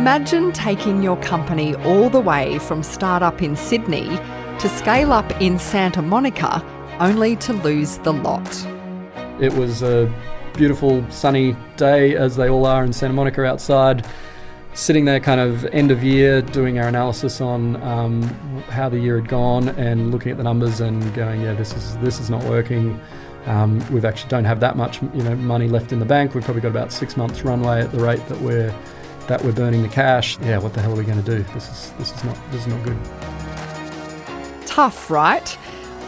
Imagine taking your company all the way from startup in Sydney to scale up in Santa Monica, only to lose the lot. It was a beautiful sunny day, as they all are in Santa Monica outside, sitting there kind of end of year doing our analysis on how the year had gone and looking at the numbers and going, yeah, this is not working. We've actually don't have that much money left in the bank. We've probably got about 6 months runway at the rate that we're burning the cash. Yeah, what the hell are we going to do? This is not good. Tough, right?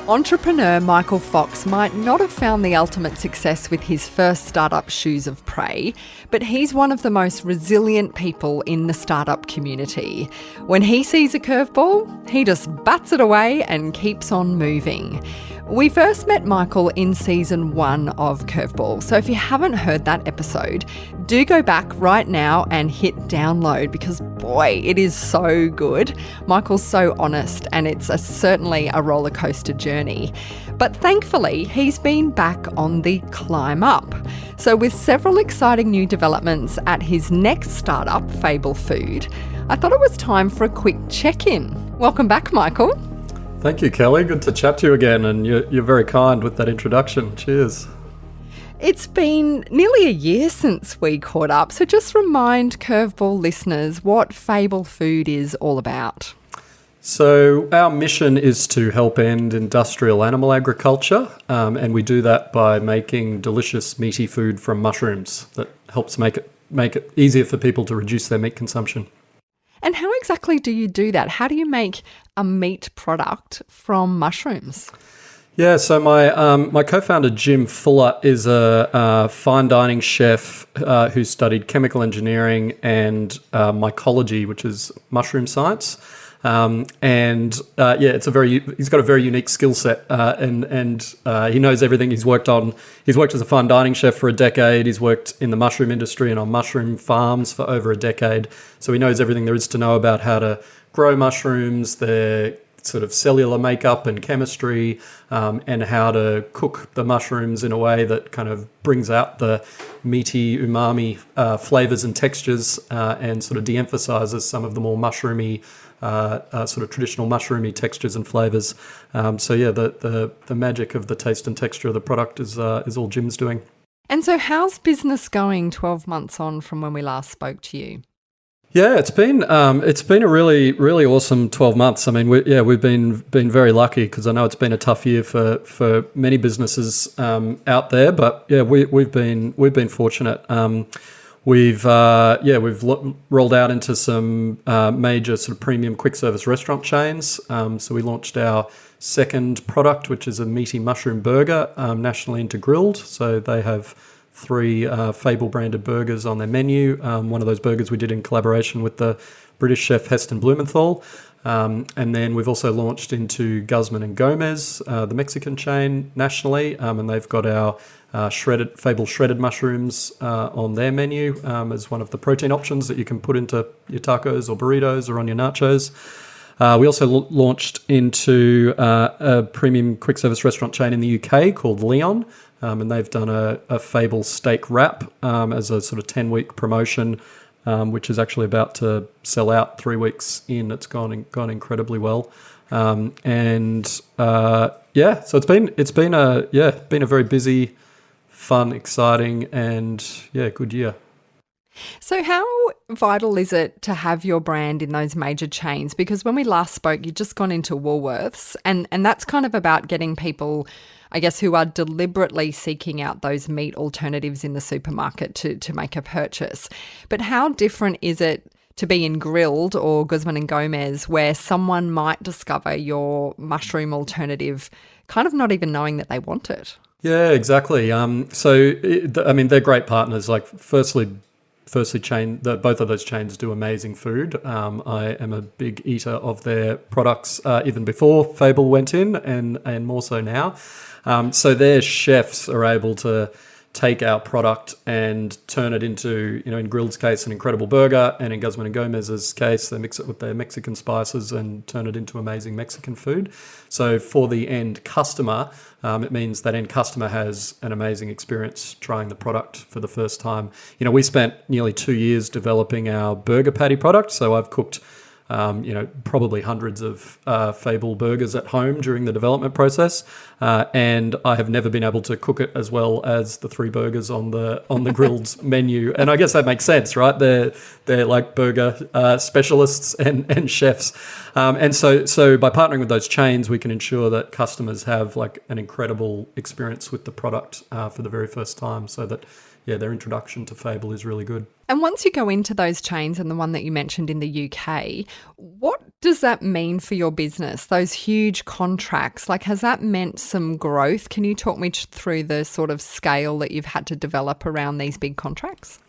Entrepreneur Michael Fox might not have found the ultimate success with his first startup, Shoes of Prey, but he's one of the most resilient people in the startup community. When he sees a curveball, he just bats it away and keeps on moving. We first met Michael in season 1 of Curveball, so if you haven't heard that episode, do go back right now and hit download because, boy, it is so good. Michael's so honest and it's certainly a roller coaster journey. But thankfully, he's been back on the climb up. So with several exciting new developments at his next startup, Fable Food, I thought it was time for a quick check-in. Welcome back, Michael. Thank you, Kellie. Good to chat to you again, and you're very kind with that introduction. Cheers. It's been nearly a year since we caught up, so just remind Curveball listeners what Fable Food is all about. So our mission is to help end industrial animal agriculture, and we do that by making delicious meaty food from mushrooms that helps make it easier for people to reduce their meat consumption. And how exactly do you do that? How do you make a meat product from mushrooms? Yeah, so my co-founder Jim Fuller is a fine dining chef who studied chemical engineering and mycology, which is mushroom science. He's got a very unique skill set, and he knows everything. He's worked as a fine dining chef for a decade. He's worked in the mushroom industry and on mushroom farms for over a decade. So he knows everything there is to know about how to grow mushrooms, their sort of cellular makeup and chemistry, and how to cook the mushrooms in a way that kind of brings out the meaty umami flavors and textures, and sort of de-emphasizes some of the more mushroomy sort of traditional mushroomy textures and flavors. The magic of the taste and texture of the product is all Jim's doing. And so how's business going 12 months on from when we last spoke to you? Yeah, it's been a really, really awesome 12 months. I mean, we've been very lucky because I know it's been a tough year for many businesses out there, but yeah, we've been fortunate. We've rolled out into some major sort of premium quick service restaurant chains. So we launched our second product, which is a meaty mushroom burger, nationally into grilled. So they have 3 Fable branded burgers on their menu. One of those burgers we did in collaboration with the British chef Heston Blumenthal. And then we've also launched into Guzman and Gomez, the Mexican chain nationally, and they've got our Fable shredded mushrooms on their menu as one of the protein options that you can put into your tacos or burritos or on your nachos. We also launched into a premium quick service restaurant chain in the UK called Leon, and they've done a Fable steak wrap as a sort of 10-week promotion, which is actually about to sell out 3 weeks in. It's gone incredibly well, so it's been a very busy, fun, exciting, and good year. So how vital is it to have your brand in those major chains? Because when we last spoke, you'd just gone into Woolworths, and that's kind of about getting people, I guess, who are deliberately seeking out those meat alternatives in the supermarket to make a purchase. But how different is it to be in Grilled or Guzman and Gomez, where someone might discover your mushroom alternative kind of not even knowing that they want it? Yeah, exactly. They're great partners. Like, firstly, both of those chains do amazing food. I am a big eater of their products even before Fable went in, and more so now. So their chefs are able to take our product and turn it into, in Grilled's case, an incredible burger, and in Guzman and Gomez's case, they mix it with their Mexican spices and turn it into amazing Mexican food. So for the end customer, it means that end customer has an amazing experience trying the product for the first time. We spent nearly 2 years developing our burger patty product, so I've cooked probably hundreds of Fable burgers at home during the development process, and I have never been able to cook it as well as the 3 burgers on the Grilled's menu. And I guess that makes sense, right? They're like burger specialists and chefs, and so by partnering with those chains, we can ensure that customers have like an incredible experience with the product for the very first time, so that their introduction to Fable is really good. And once you go into those chains and the one that you mentioned in the UK, what does that mean for your business? Those huge contracts, like, has that meant some growth? Can you talk me through the sort of scale that you've had to develop around these big contracts?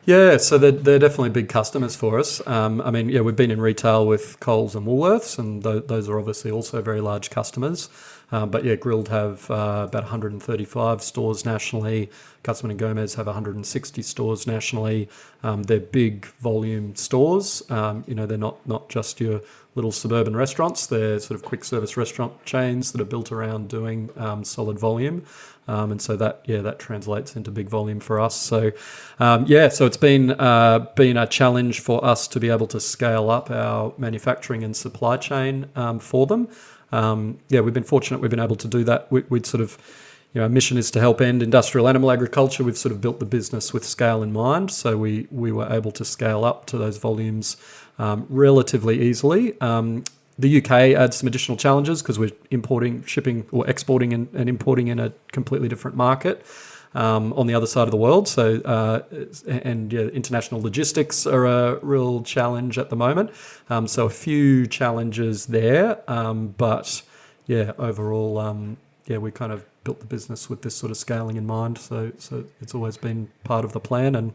Yeah, so they're definitely big customers for us. We've been in retail with Coles and Woolworths, and those are obviously also very large customers. Grilled have about 135 stores nationally. Guzman and Gomez have 160 stores nationally. They're big volume stores. They're not just your little suburban restaurants. They're sort of quick service restaurant chains that are built around doing solid volume. So that translates into big volume for us. So it's been a challenge for us to be able to scale up our manufacturing and supply chain for them. We've been fortunate. We've been able to do that. We'd sort of, our mission is to help end industrial animal agriculture. We've sort of built the business with scale in mind. So we were able to scale up to those volumes relatively easily. The UK adds some additional challenges because we're importing, shipping, or exporting and importing in a completely different market on the other side of the world. So, international logistics are a real challenge at the moment. So a few challenges there. Overall, we kind of built the business with this sort of scaling in mind. So it's always been part of the plan, and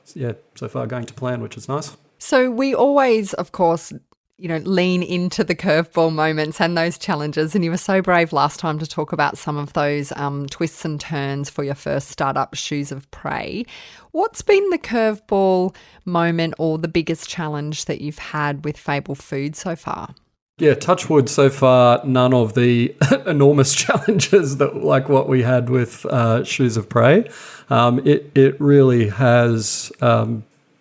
so far going to plan, which is nice. So we always, of course, lean into the curveball moments and those challenges. And you were so brave last time to talk about some of those twists and turns for your first startup, Shoes of Prey. What's been the curveball moment or the biggest challenge that you've had with Fable Food so far? Yeah, touch wood, so far, none of the enormous challenges that like what we had with Shoes of Prey. It really has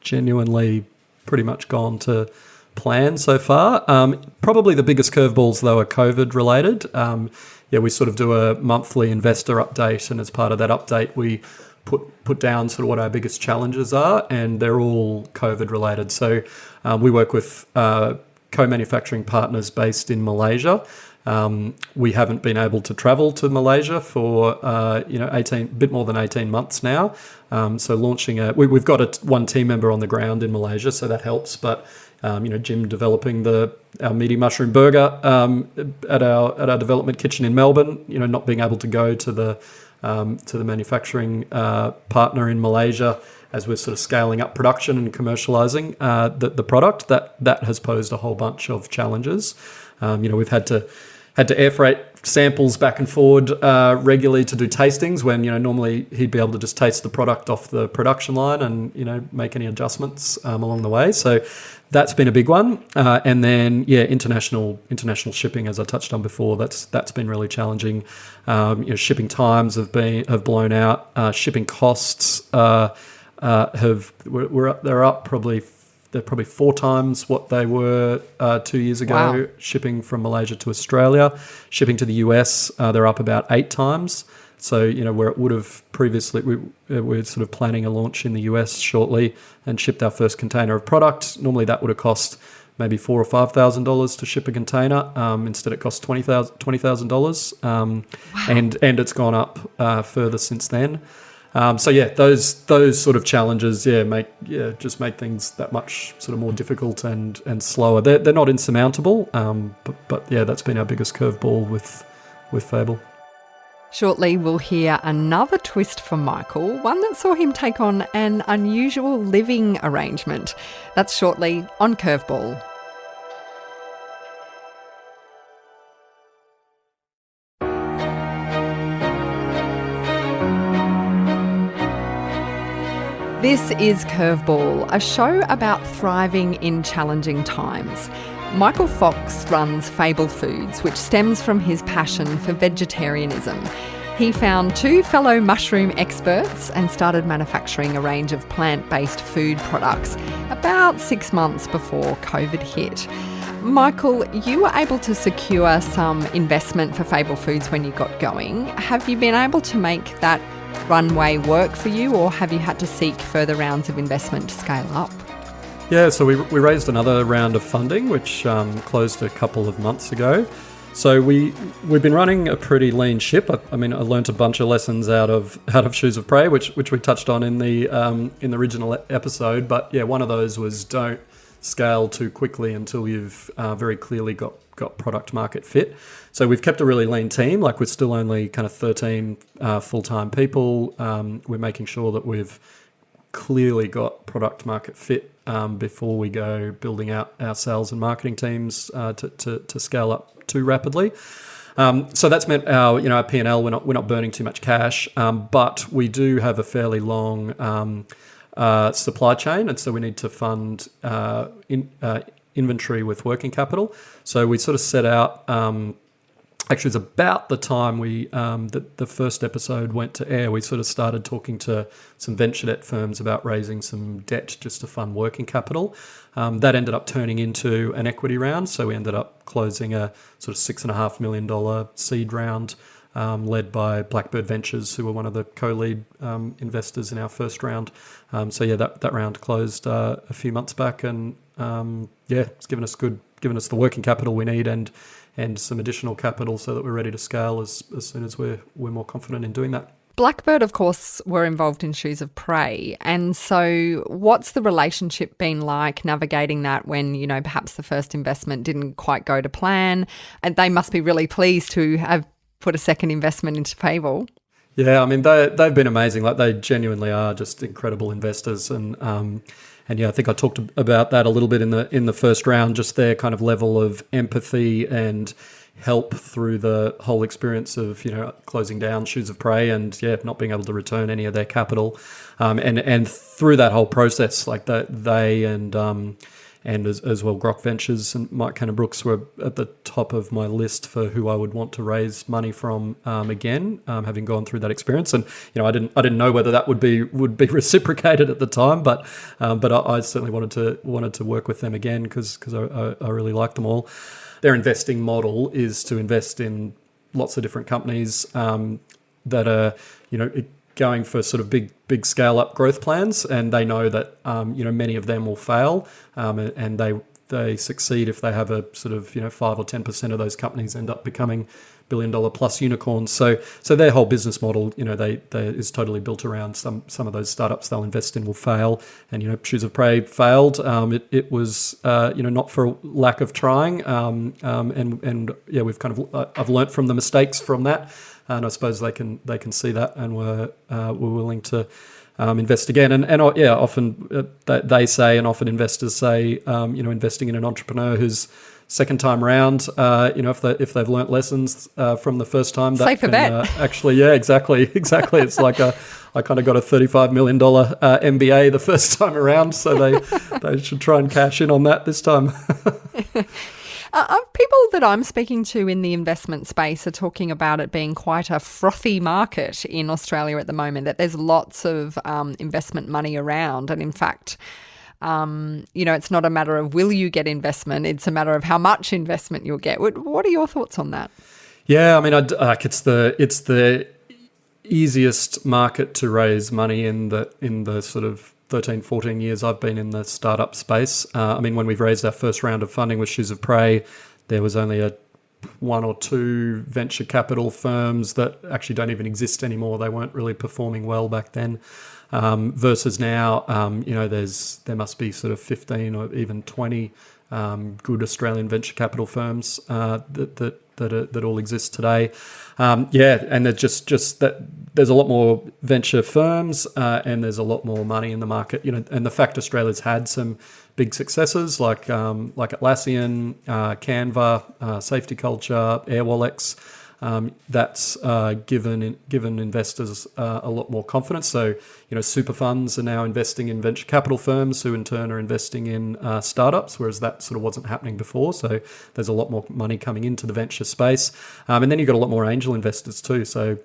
genuinely pretty much gone to plan so far. Probably the biggest curveballs, though, are COVID related. We sort of do a monthly investor update, and as part of that update, we put down sort of what our biggest challenges are, and they're all COVID related. So we work with co-manufacturing partners based in Malaysia. We haven't been able to travel to Malaysia for a bit more than 18 months now. So launching we've got one team member on the ground in Malaysia, so that helps. But Jim developing our meaty mushroom burger at our development kitchen in Melbourne. Not being able to go to the manufacturing partner in Malaysia as we're sort of scaling up production and commercializing the product, that has posed a whole bunch of challenges. We've had to air freight samples back and forward regularly to do tastings when, normally he'd be able to just taste the product off the production line and, make any adjustments along the way. So that's been a big one. And then, international shipping, as I touched on before, that's been really challenging. Shipping times have blown out. Shipping costs they're up probably. They're probably 4 times what they were 2 years ago. Wow. Shipping from Malaysia to Australia. Shipping to the US, they're up about 8 times. So, where it would have previously, we're sort of planning a launch in the US shortly and shipped our first container of product. Normally that would have cost maybe $4,000 or $5,000 to ship a container. Instead it costs $20,000. Wow. And it's gone up further since then. Those sort of challenges, make things that much sort of more difficult and slower. They're not insurmountable, but that's been our biggest curveball with Fable. Shortly, we'll hear another twist for Michael, one that saw him take on an unusual living arrangement. That's shortly on Curveball. This is Curveball, a show about thriving in challenging times. Michael Fox runs Fable Foods, which stems from his passion for vegetarianism. He found two fellow mushroom experts and started manufacturing a range of plant-based food products about 6 months before COVID hit. Michael, you were able to secure some investment for Fable Foods when you got going. Have you been able to make that runway work for you, or have you had to seek further rounds of investment to scale up? Yeah, so we raised another round of funding, which closed a couple of months ago. So we've been running a pretty lean ship. I learned a bunch of lessons out of Shoes of Prey, which we touched on in the original episode. But yeah, one of those was don't scale too quickly until you've very clearly got product market fit. So we've kept a really lean team. Like, we're still only kind of 13 full-time people. We're making sure that we've clearly got product market fit before we go building out our sales and marketing teams to scale up too rapidly. So that's meant our P&L, we're not burning too much cash, but we do have a fairly long supply chain, and so we need to fund inventory with working capital. So we sort of set out. Actually, it's about the time the first episode went to air, we sort of started talking to some venture debt firms about raising some debt just to fund working capital. That ended up turning into an equity round. So we ended up closing a sort of $6.5 million seed round led by Blackbird Ventures, who were one of the co-lead investors in our first round. That round closed a few months back, and it's given us the working capital we need and some additional capital so that we're ready to scale as soon as we're more confident in doing that. Blackbird, of course, were involved in Shoes of Prey. And so what's the relationship been like navigating that when, perhaps the first investment didn't quite go to plan? And they must be really pleased to have put a second investment into Fable. Yeah, I mean, they've been amazing. Like, they genuinely are just incredible investors. And I think I talked about that a little bit in the first round, just their kind of level of empathy and help through the whole experience of, closing down Shoes of Prey and not being able to return any of their capital. And through that whole process, like they and as well Grok Ventures and Mike Cannon-Brooks were at the top of my list for who I would want to raise money from again, having gone through that experience. And I didn't know whether that would be reciprocated at the time, but I certainly wanted to work with them again because I really like them all. Their investing model is to invest in lots of different companies that are going for sort of big scale up growth plans, and they know that many of them will fail, and they succeed if they have a sort of 5 or 10% of those companies end up becoming $1 billion plus unicorns. So their whole business model they is totally built around some of those startups they'll invest in will fail, and Shoes of Prey failed. It was not for lack of trying, we've kind of I've learnt from the mistakes from that. And I suppose they can see that, and were willing to invest again. And often they say, and often investors say, investing in an entrepreneur who's second time round, if they've learnt lessons from the first time, that safer bet. Exactly. It's like I kind of got a $35 million MBA the first time around, so they should try and cash in on that this time. People that I'm speaking to in the investment space are talking about it being quite a frothy market in Australia at the moment, that there's lots of investment money around. And in fact, it's not a matter of will you get investment, it's a matter of how much investment you'll get. What are your thoughts on that? Yeah, I mean, it's the easiest market to raise money in the sort of 13, 14 years I've been in the startup space. When we've raised our first round of funding with Shoes of Prey, there was only one or two venture capital firms that actually don't even exist anymore. They weren't really performing well back then. Versus now, there must be sort of 15 or even 20 good Australian venture capital firms that all exist today. And there's just that there's a lot more venture firms and there's a lot more money in the market. And the fact Australia's had some big successes like Atlassian, Canva, Safety Culture, Airwallex. that's given investors a lot more confidence. So, super funds are now investing in venture capital firms who in turn are investing in startups, whereas that sort of wasn't happening before. So there's a lot more money coming into the venture space. And then you've got a lot more angel investors too. So,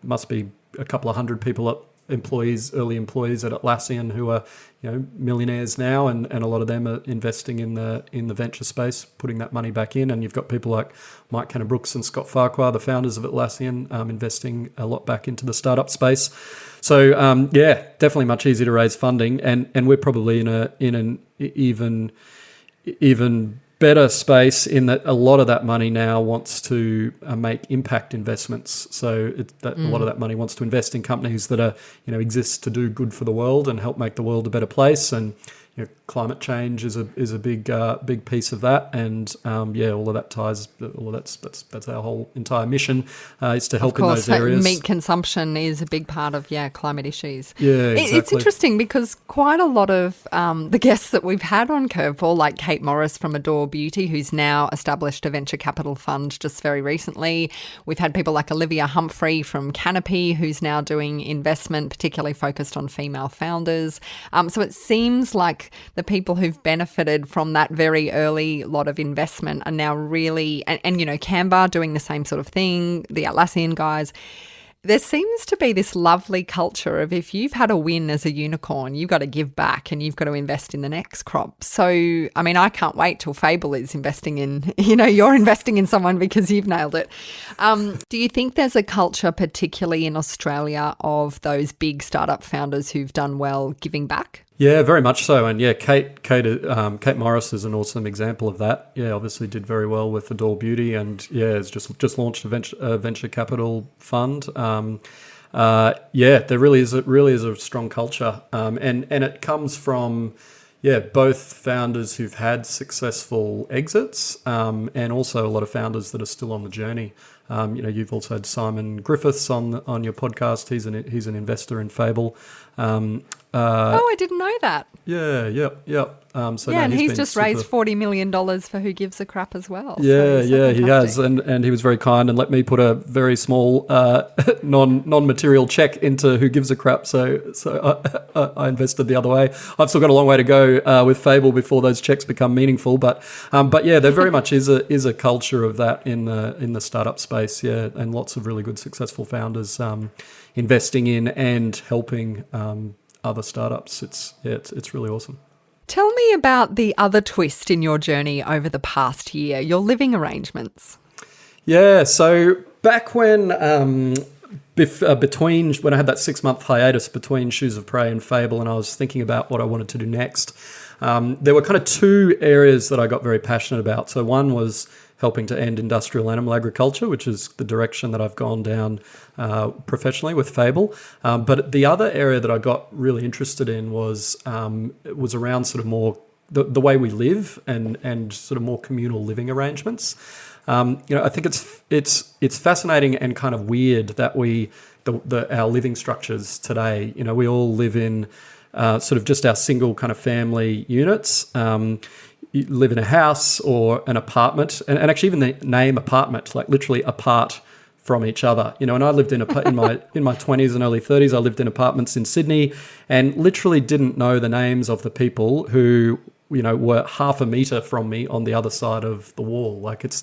must be a couple of hundred people early employees at Atlassian who are, millionaires now, and a lot of them are investing in the venture space, putting that money back in. And you've got people like Mike Cannon-Brookes and Scott Farquhar, the founders of Atlassian, investing a lot back into the startup space. So definitely much easier to raise funding, and we're probably in an even better space in that a lot of that money now wants to make impact investments. So a lot of that money wants to invest in companies that are, exist to do good for the world and help make the world a better place. And climate change is a big piece of that. And all of that that's our whole entire mission is to help in those areas. Meat consumption is a big part of climate issues. Yeah, exactly. It's interesting because quite a lot of the guests that we've had on Curveball, like Kate Morris from Adore Beauty, who's now established a venture capital fund just very recently. We've had people like Olivia Humphrey from Canopy, who's now doing investment, particularly focused on female founders. So it seems like the people who've benefited from that very early lot of investment are now really, and Canva doing the same sort of thing, the Atlassian guys. There seems to be this lovely culture of if you've had a win as a unicorn, you've got to give back and you've got to invest in the next crop. So, I can't wait till Fable is investing in, you're investing in someone because you've nailed it. Do you think there's a culture, particularly in Australia, of those big startup founders who've done well giving back? Yeah, very much so. And Kate Morris is an awesome example of that. Yeah, obviously did very well with Adore Beauty, and has just launched a venture capital fund. There really is a strong culture, and it comes from both founders who've had successful exits, and also a lot of founders that are still on the journey. You've also had Simon Griffiths on your podcast. He's an investor in Fable. I didn't know that. And he's just raised $40 million for Who Gives a Crap as well. He has, and he was very kind and let me put a very small non-material check into Who Gives a Crap. So I invested the other way. I've still got a long way to go with Fable before those checks become meaningful. But there very much is a culture of that in the startup space. Yeah, and lots of really good successful founders investing in and helping other startups. It's really awesome. Tell me about the other twist in your journey over the past year, your living arrangements. Yeah, so back when between when I had that 6-month hiatus between Shoes of Prey and Fable, and I was thinking about what I wanted to do next, there were kind of two areas that I got very passionate about. So one was helping to end industrial animal agriculture, which is the direction that I've gone down professionally with Fable. But the other area that I got really interested in was around sort of more the way we live and sort of more communal living arrangements. I think it's fascinating and kind of weird that our living structures today. We all live in sort of just our single kind of family units. You live in a house or an apartment, and actually even the name apartment, like literally apart from each other. And I lived in my 20s and early 30s, I lived in apartments in Sydney and literally didn't know the names of the people who were half a meter from me on the other side of the wall. Like it's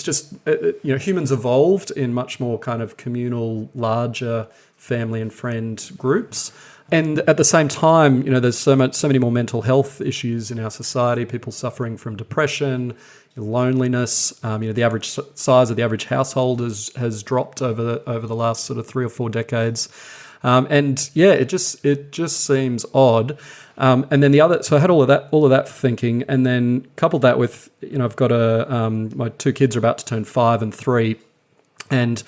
just humans evolved in much more kind of communal, larger family and friend groups. And at the same time, there's so many more mental health issues in our society, people suffering from depression, loneliness. The average size of the average household has dropped over the last sort of 3 or 4 decades. It just seems odd. And then so I had all of that thinking, and then coupled that with, I've got my 2 kids are about to turn 5 and 3, and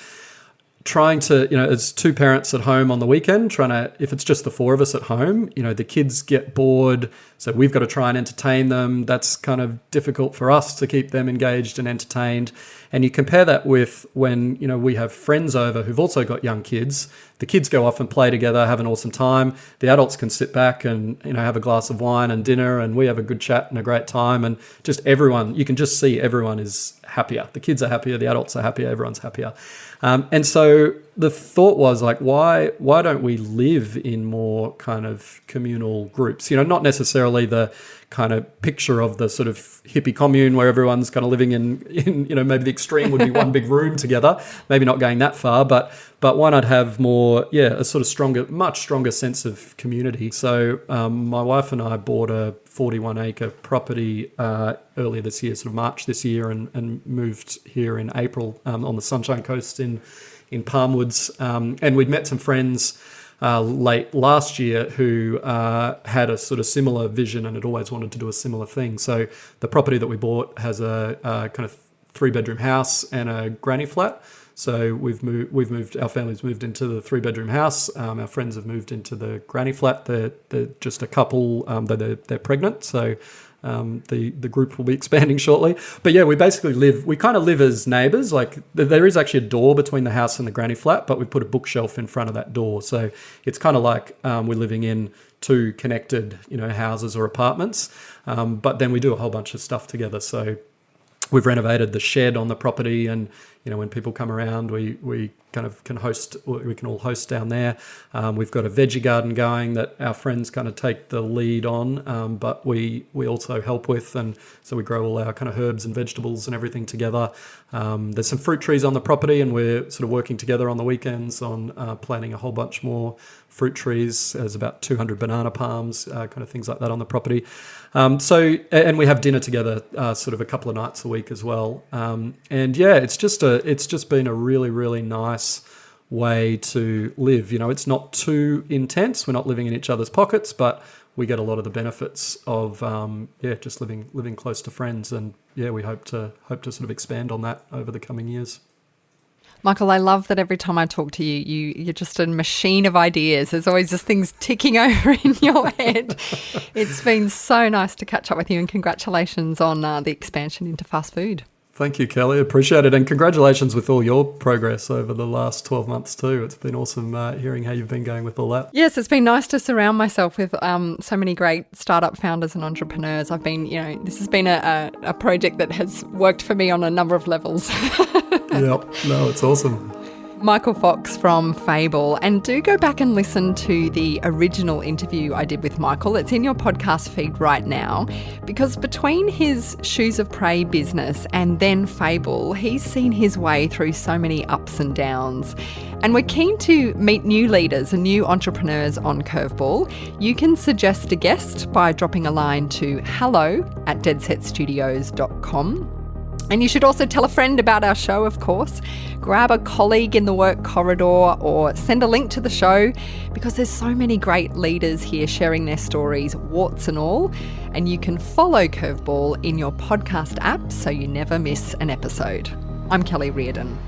trying to, as 2 parents at home on the weekend, if it's just the 4 of us at home, the kids get bored, So we've got to try and entertain them. That's kind of difficult for us to keep them engaged and entertained. And you compare that with when, we have friends over who've also got young kids. The kids go off and play together, have an awesome time. The adults can sit back and, have a glass of wine and dinner, and we have a good chat and a great time. And just everyone, you can just see everyone is happier. The kids are happier, the adults are happier, everyone's happier. And so the thought was like, why don't we live in more kind of communal groups? Not necessarily the kind of picture of the sort of hippie commune where everyone's kind of living in maybe the extreme would be one big room together, maybe not going that far, but why not have more, a sort of much stronger sense of community. So my wife and I bought a 41-acre property earlier this year, sort of March this year, and moved here in April on the Sunshine Coast in Palmwoods. And we'd met some friends late last year who had a sort of similar vision and had always wanted to do a similar thing. So the property that we bought has a kind of 3-bedroom house and a granny flat. So our family's moved into the 3-bedroom house. Our friends have moved into the granny flat. They're just a couple, though they're pregnant. So the group will be expanding shortly. But yeah, we kind of live as neighbours. Like there is actually a door between the house and the granny flat, but we put a bookshelf in front of that door. So it's kind of like we're living in two connected, houses or apartments. But then we do a whole bunch of stuff together. So we've renovated the shed on the property, and when people come around, we kind of can all host down there. We've got a veggie garden going that our friends kind of take the lead on, but we also help with, and so we grow all our kind of herbs and vegetables and everything together. There's some fruit trees on the property, and we're sort of working together on the weekends on planting a whole bunch more fruit trees. There's about 200 banana palms, kind of things like that on the property. And we have dinner together sort of a couple of nights a week as well. And yeah, it's just been a really, really nice way to live. It's not too intense. We're not living in each other's pockets, but we get a lot of the benefits of just living close to friends. And yeah, we hope to sort of expand on that over the coming years. Michael, I love that every time I talk to you, you're just a machine of ideas. There's always just things ticking over in your head. It's been so nice to catch up with you, and congratulations on the expansion into fast food. Thank you, Kellie. Appreciate it. And congratulations with all your progress over the last 12 months too. It's been awesome hearing how you've been going with all that. Yes, it's been nice to surround myself with so many great startup founders and entrepreneurs. I've been, this has been a project that has worked for me on a number of levels. Yep. No, it's awesome. Michael Fox from Fable. And do go back and listen to the original interview I did with Michael. It's in your podcast feed right now, because between his Shoes of Prey business and then Fable, he's seen his way through so many ups and downs. And we're keen to meet new leaders and new entrepreneurs on Curveball. You can suggest a guest by dropping a line to hello@deadsetstudios.com. And you should also tell a friend about our show, of course. Grab a colleague in the work corridor or send a link to the show, because there's so many great leaders here sharing their stories, warts and all. And you can follow Curveball in your podcast app so you never miss an episode. I'm Kellie Riordan.